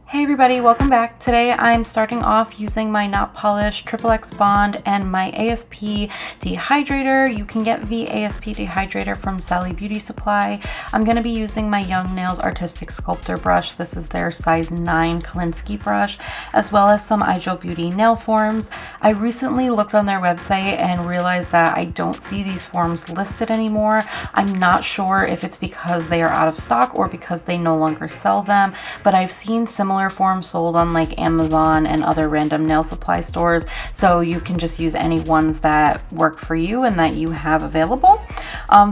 Hey everybody, welcome back. Today I'm starting off using my Not Polished XXX Bond and my ASP Dehydrator. You can get the ASP Dehydrator from Sally Beauty Supply. I'm going to be using my Young Nails Artistic Sculptor brush. This is their size 9 Kolinsky brush, as well as some iGel Beauty nail forms. I recently looked on their website and realized that I don't see these forms listed anymore. I'm not sure if it's because they are out of stock or because they no longer sell them, but I've seen similar forms sold on like Amazon and other random nail supply stores, so you can just use any ones that work for you and that you have available.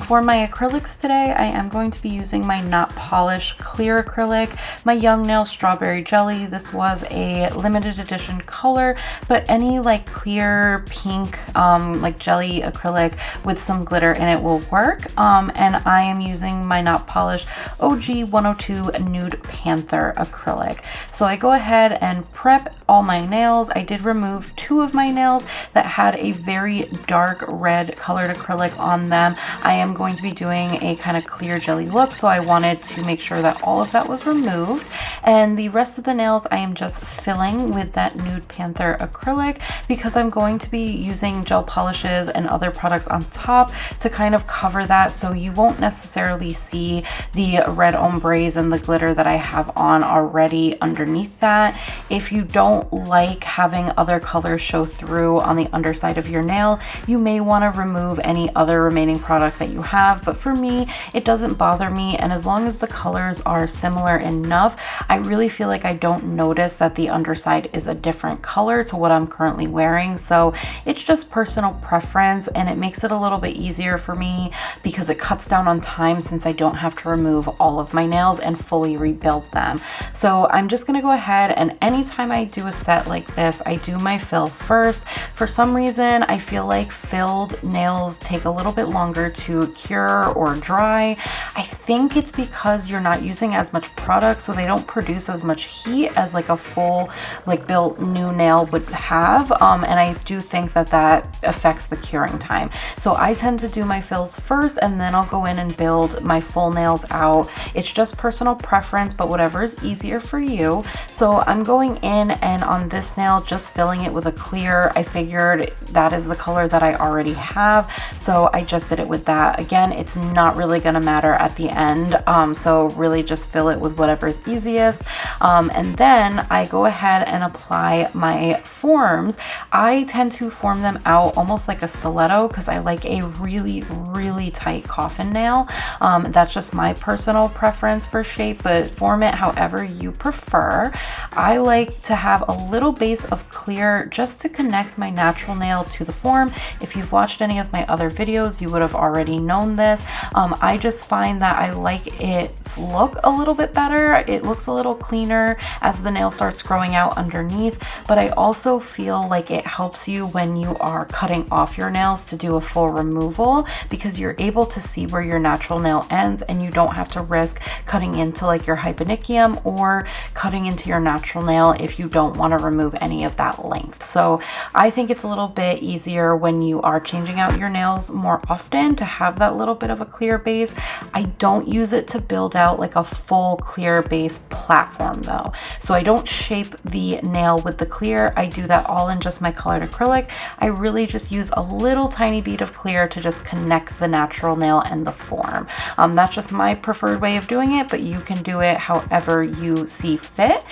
For my acrylics today, I am going to be using my Not Polished clear acrylic, my Young Nail Strawberry Jelly. This was a limited edition color, but any like clear pink like jelly acrylic with some glitter in it will work. And I am using my Not Polished OG 102 Nude Panther acrylic. So I go ahead and prep all my nails. I did remove 2 of my nails that had a very dark red colored acrylic on them. I am going to be doing a kind of clear jelly look, so I wanted to make sure that all of that was removed. And the rest of the nails I am just filling with that Nude Panther acrylic because I'm going to be using gel polishes and other products on top to kind of cover that, so you won't necessarily see the red ombres and the glitter that I have on already underneath that. If you don't like having other colors show through on the underside of your nail, you may want to remove any other remaining product that you have, but for me it doesn't bother me, and as long as the colors are similar enough, I really feel like I don't notice that the underside is a different color to what I'm currently wearing. So it's just personal preference, and it makes it a little bit easier for me because it cuts down on time since I don't have to remove all of my nails and fully rebuild them. So I'm just gonna go ahead, and anytime I do a set like this, I do my fill first. For some reason, I feel like filled nails take a little bit longer to cure or dry. I think it's because you're not using as much product, so they don't produce as much heat as like a full like built new nail would have, and I do think that that affects the curing time. So I tend to do my fills first, and then I'll go in and build my full nails out. It's just personal preference, but whatever is easier for you. So I'm going in, and on this nail just filling it with a clear. I figured that is the color that I already have, so I just did it with that. Again, it's not really gonna matter at the end, so really just fill it with whatever is easiest. And then I go ahead and apply my forms. I tend to form them out almost like a stiletto because I like a really tight coffin nail. That's just my personal preference for shape, but form it however you prefer. I like to have a little base of clear just to connect my natural nail to the form. If you've watched any of my other videos, you would have already known this. I just find that I like its look a little bit better. It looks a little cleaner as the nail starts growing out underneath, but I also feel like it helps you when you are cutting off your nails to do a full removal, because you're able to see where your natural nail ends and you don't have to risk cutting into like your hyponychium or cutting into your natural nail if you don't want to remove any of that length. So I think it's a little bit easier when you are changing out your nails more often to have that little bit of a clear base. I don't use it to build out like a full clear base platform though. So I don't shape the nail with the clear. I do that all in just my colored acrylic. I really just use a little tiny bead of clear to just connect the natural nail and the form. That's just my preferred way of doing it, but you can do it however you see fit.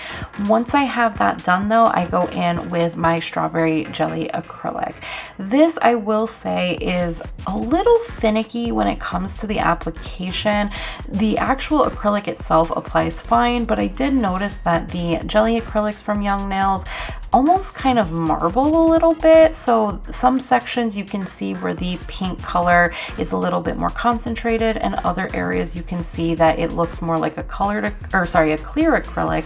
Once I have that done though, I go in with my strawberry jelly acrylic. This, I will say, is a little finicky when it comes to the application. The actual acrylic itself applies fine, but I did notice that the jelly acrylics from Young Nails almost kind of marble a little bit. So some sections you can see where the pink color is a little bit more concentrated, and other areas you can see that it looks more like a clear acrylic.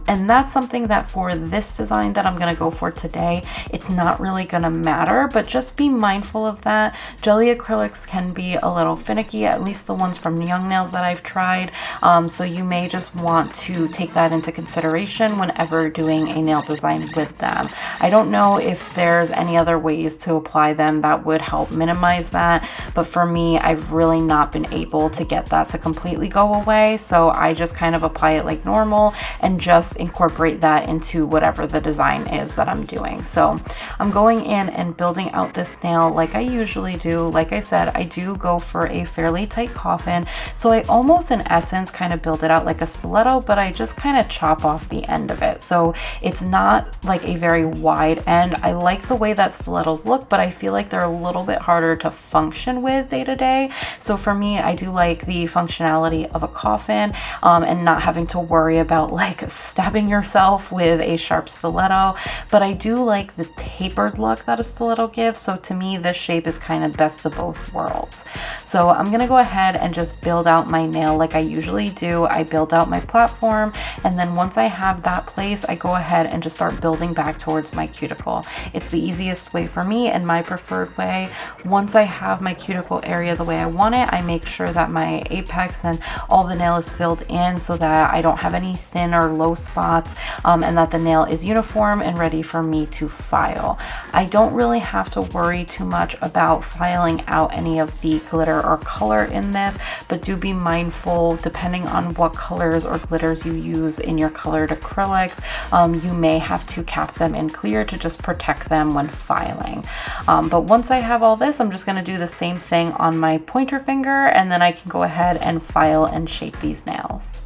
And that's something that for this design that I'm gonna go for today, it's not really gonna matter, but just be mindful of that. Jelly acrylics can be a little finicky, at least the ones from Young Nails that I've tried. So you may just want to take that into consideration whenever doing a nail design fine with them. I don't know if there's any other ways to apply them that would help minimize that, but for me, I've really not been able to get that to completely go away, so I just kind of apply it like normal and just incorporate that into whatever the design is that I'm doing. So I'm going in and building out this nail like I usually do. Like I said, I do go for a fairly tight coffin, so I almost in essence kind of build it out like a stiletto, but I just kind of chop off the end of it, so it's not like a very wide end. I like the way that stilettos look, but I feel like they're a little bit harder to function with day to day. So for me, I do like the functionality of a coffin, and not having to worry about like stabbing yourself with a sharp stiletto, but I do like the tapered look that a stiletto gives. So to me, this shape is kind of best of both worlds. So I'm gonna go ahead and just build out my nail like I usually do. I build out my platform, and then once I have that place, I go ahead and just start building back towards my cuticle. It's the easiest way for me and my preferred way. Once I have my cuticle area the way I want it, I make sure that my apex and all the nail is filled in so that I don't have any thin or low spots, and that the nail is uniform and ready for me to file. I don't really have to worry too much about filing out any of the glitter or color in this, but do be mindful depending on what colors or glitters you use in your colored acrylics. You may have to cap them in clear to just protect them when filing. But once I have all this, I'm just going to do the same thing on my pointer finger, and then I can go ahead and file and shape these nails.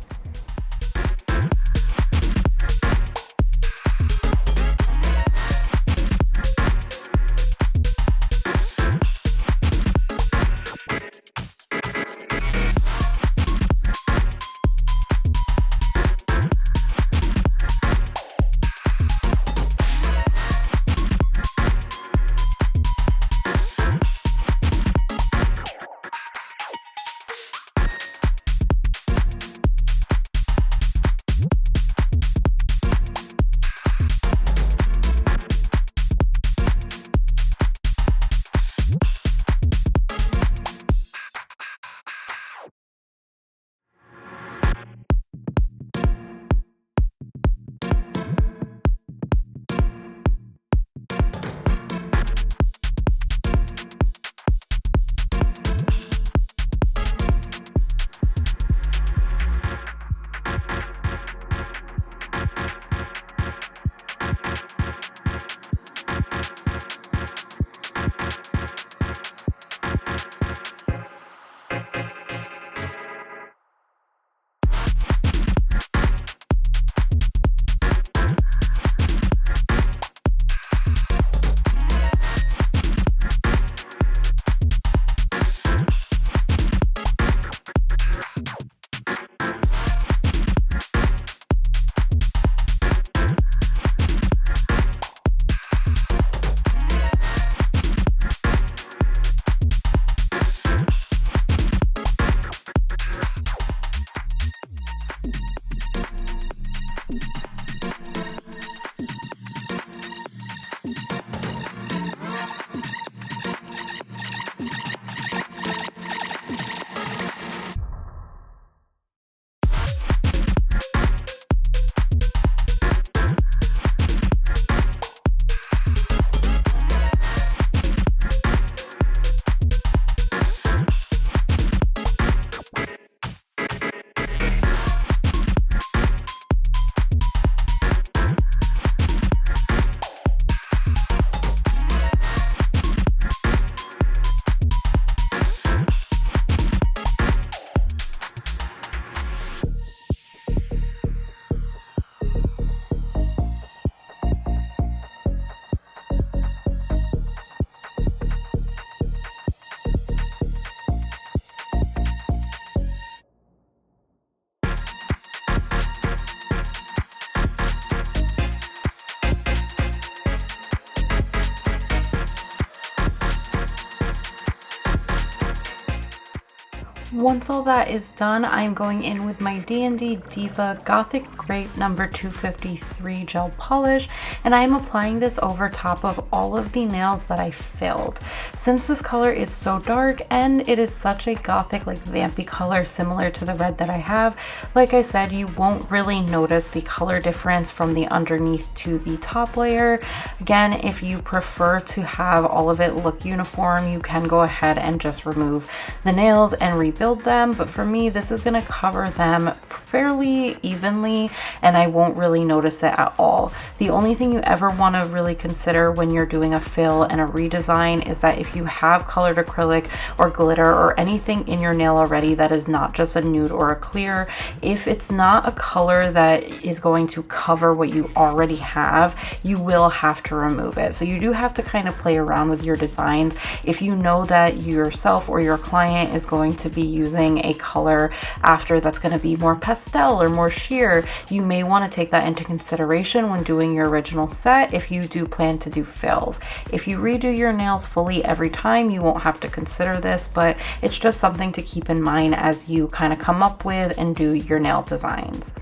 Once all that is done, I'm going in with my D&D Diva Gothic Grape number 253 gel polish, and I'm applying this over top of all of the nails that I filled. Since this color is so dark and it is such a gothic, like vampy color similar to the red that I have, like I said, you won't really notice the color difference from the underneath to the top layer. Again, if you prefer to have all of it look uniform, you can go ahead and just remove the nails and rebuild them, but for me this is going to cover them fairly evenly and I won't really notice it at all. The only thing you ever want to really consider when you're doing a fill and a redesign is that if you have colored acrylic or glitter or anything in your nail already that is not just a nude or a clear, if it's not a color that is going to cover what you already have, you will have to remove it. So you do have to kind of play around with your designs. If you know that yourself or your client is going to be using a color after that's going to be more pastel or more sheer, you may want to take that into consideration when doing your original set if you do plan to do fills. If you redo your nails fully every time, you won't have to consider this, but it's just something to keep in mind as you kind of come up with and do your nail designs.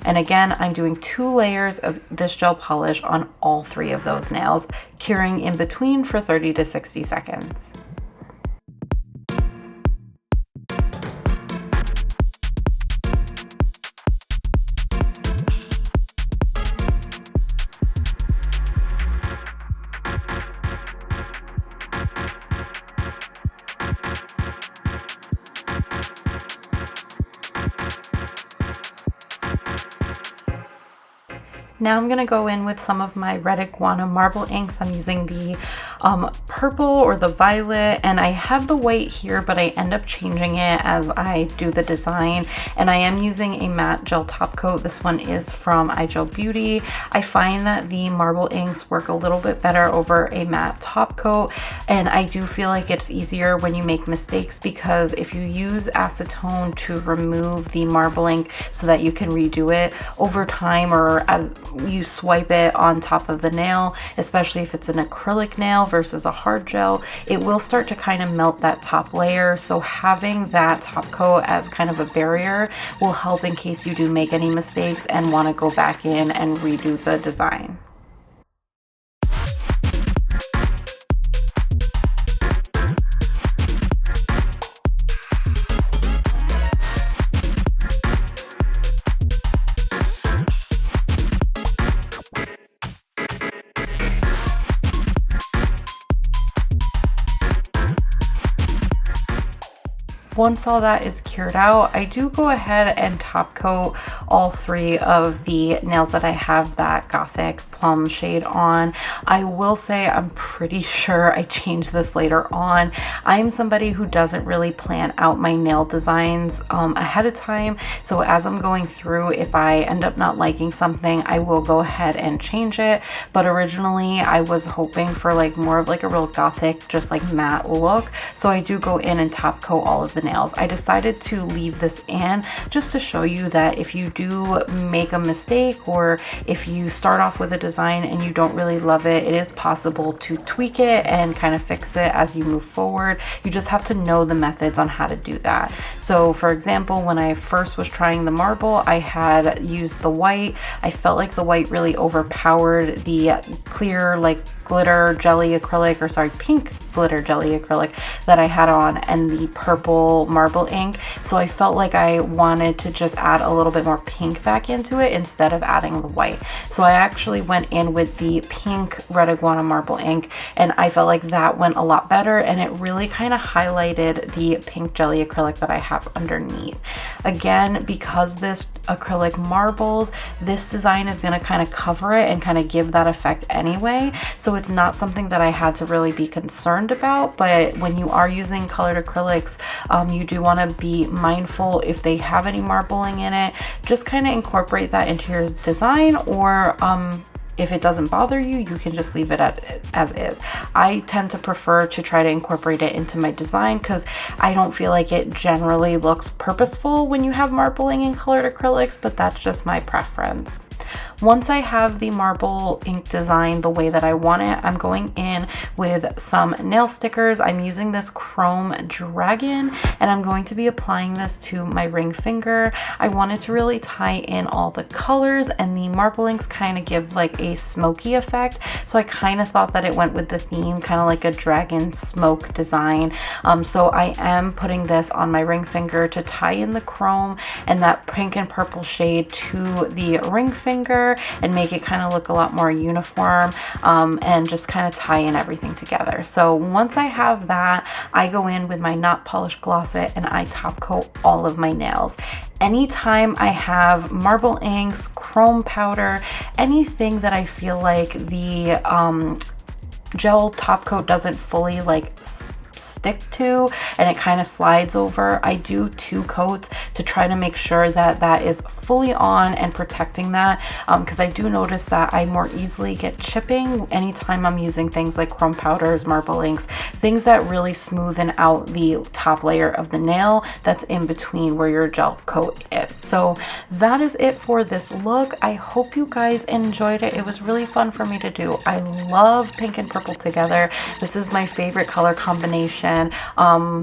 And again, I'm doing 2 layers of this gel polish on all 3 of those nails, curing in between for 30 to 60 seconds. Now I'm going to go in with some of my red Iguana marble inks. I'm using the purple or the violet, and I have the white here, but I end up changing it as I do the design. And I am using a matte gel top coat. This one is from iGel Beauty. I find that the marble inks work a little bit better over a matte top coat, and I do feel like it's easier when you make mistakes, because if you use acetone to remove the marble ink so that you can redo it over time, or as you swipe it on top of the nail, especially if it's an acrylic nail versus a hard gel, it will start to kind of melt that top layer. So having that top coat as kind of a barrier will help in case you do make any mistakes and want to go back in and redo the design. Once all that is cured out, I do go ahead and top coat all 3 of the nails that I have that Gothic plum shade on. I will say I'm pretty sure I changed this later on. I'm somebody who doesn't really plan out my nail designs ahead of time. So as I'm going through, if I end up not liking something, I will go ahead and change it. But originally I was hoping for like more of like a real Gothic, just like matte look. So I do go in and top coat all of the nails. I decided to leave this in just to show you that if you do make a mistake, or if you start off with a design and you don't really love it, it is possible to tweak it and kind of fix it as you move forward. You just have to know the methods on how to do that. So for example, when I first was trying the marble, I had used the white. I felt like the white really overpowered the clear, like glitter jelly acrylic, or sorry, pink glitter jelly acrylic that I had on, and the purple marble ink. So I felt like I wanted to just add a little bit more pink back into it instead of adding the white. So I actually went in with the pink red Iguana marble ink, and I felt like that went a lot better, and it really kind of highlighted the pink jelly acrylic that I have underneath. Again, because this acrylic marbles, this design is going to kind of cover it and kind of give that effect anyway. So it's not something that I had to really be concerned about. But when you are using colored acrylics, you do want to be mindful if they have any marbling in it. Just kind of incorporate that into your design, or if it doesn't bother you, you can just leave it as is. I tend to prefer to try to incorporate it into my design because I don't feel like it generally looks purposeful when you have marbling in colored acrylics, but that's just my preference. Once I have the marble ink design the way that I want it, I'm going in with some nail stickers. I'm using this Chrome Dragon, and I'm going to be applying this to my ring finger. I wanted to really tie in all the colors, and the marble inks kind of give like a smoky effect, so I kind of thought that it went with the theme, kind of like a dragon smoke design. So I am putting this on my ring finger to tie in the chrome and that pink and purple shade to the ring finger and make it kind of look a lot more uniform, and just kind of tie in everything together. So once I have that, I go in with my not polished gloss it and I top coat all of my nails. Anytime I have marble inks, chrome powder, anything that I feel like the gel top coat doesn't fully like stick to and it kind of slides over, I do 2 coats to try to make sure that that is fully on and protecting that, because I do notice that I more easily get chipping anytime I'm using things like chrome powders, marble inks, things that really smoothen out the top layer of the nail that's in between where your gel coat is. So that is it for this look. I hope you guys enjoyed it. It was really fun for me to do. I love pink and purple together. This is my favorite color combination.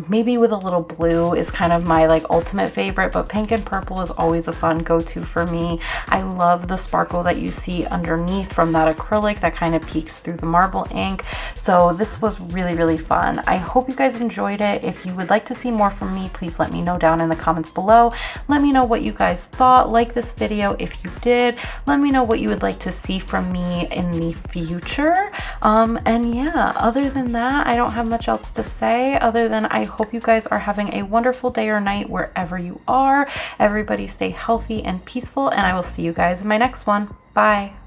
Maybe with a little blue is kind of my like ultimate favorite, but pink and purple is always a fun go-to for me. I love the sparkle that you see underneath from that acrylic that kind of peeks through the marble ink. So this was really, really fun. I hope you guys enjoyed it. If you would like to see more from me, please let me know down in the comments below. Let me know what you guys thought. Like this video if you did. Let me know what you would like to see from me in the future. And yeah, other than that, I don't have much else to say other than I hope you guys are having a wonderful day or night wherever you are. Everybody stay healthy and peaceful, and I will see you guys in my next one. Bye.